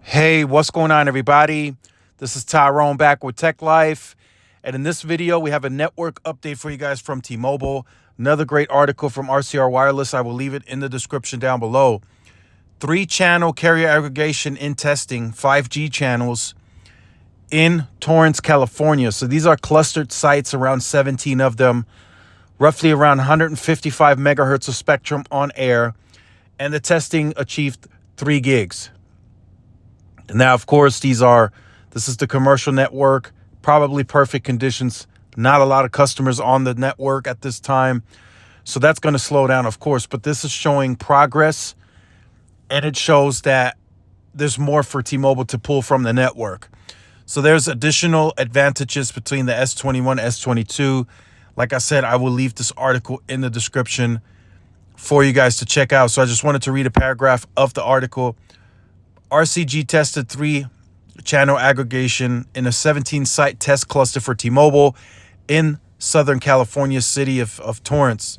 Hey, what's going on, everybody? This is Tyrone back with Tech Life. And in this video, we have a network update for you guys from T-Mobile. Another great article from RCR Wireless. I will leave it in the description down below. 3-channel carrier aggregation in testing, 5G channels in Torrance, California. So these are clustered sites, around 17 of them, roughly around 155 megahertz of spectrum on air. And the testing achieved 3 gigs. Now, of course, this is the commercial network, probably perfect conditions, not a lot of customers on the network at this time. So that's going to slow down, of course, but this is showing progress, and it shows that there's more for T-Mobile to pull from the network. So there's additional advantages between the S21, S22. Like I said, I will leave this article in the description for you guys to check out. So I just wanted to read a paragraph of the article. RCG tested 3-channel aggregation in a 17-site test cluster for T-Mobile in Southern California city of Torrance.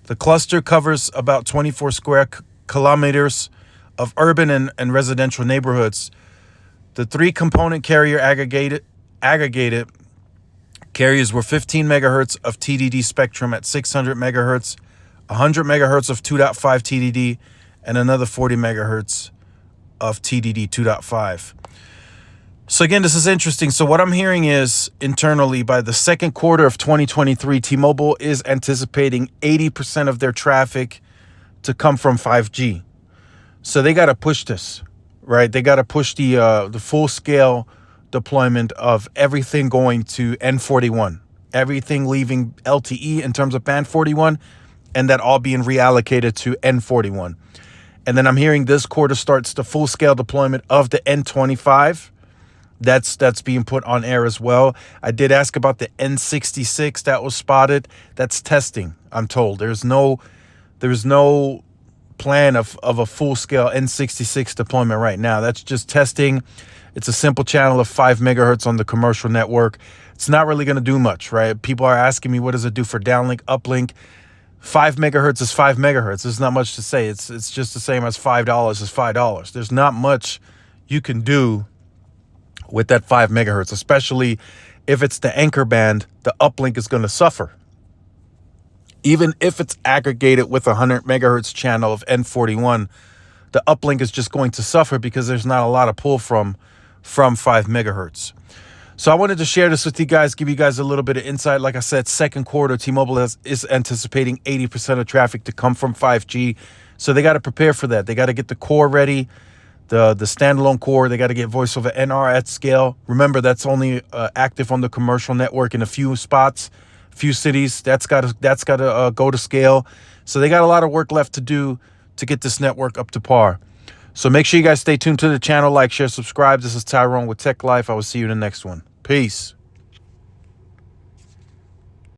The cluster covers about 24 square kilometers of urban and residential neighborhoods. The 3-component carrier aggregated carriers were 15 megahertz of TDD spectrum at 600 megahertz, 100 megahertz of 2.5 TDD, and another 40 megahertz of TDD 2.5. So again, this is interesting. So what I'm hearing is internally, by the second quarter of 2023, T-Mobile is anticipating 80% of their traffic to come from 5G. So they got to push this, right? They got to push the full scale deployment of everything going to N41, everything leaving LTE in terms of band 41, and that all being reallocated to N41. And then I'm hearing this quarter starts the full-scale deployment of the N25. That's being put on air as well. I did ask about the N66 that was spotted. That's testing, I'm told. There's no plan of a full-scale N66 deployment right now. That's just testing. It's a simple channel of 5 megahertz on the commercial network. It's not really going to do much, right? People are asking me, what does it do for downlink, uplink? 5 megahertz is 5 megahertz. There's not much to say. It's just the same as $5 is $5. There's not much you can do with that 5 megahertz, especially if it's the anchor band. The uplink is going to suffer. Even if it's aggregated with a 100 megahertz channel of N41, the uplink is just going to suffer because there's not a lot of pull from 5 megahertz. So I wanted to share this with you guys, give you guys a little bit of insight. Like I said, second quarter, T-Mobile is anticipating 80% of traffic to come from 5G. So they got to prepare for that. They got to get the core ready, the standalone core. They got to get voice over NR at scale. Remember, that's only active on the commercial network in a few spots, few cities. That's got to go to scale. So they got a lot of work left to do to get this network up to par. So make sure you guys stay tuned to the channel, like, share, subscribe. This is Tyrone with Tech Life. I will see you in the next one. Peace.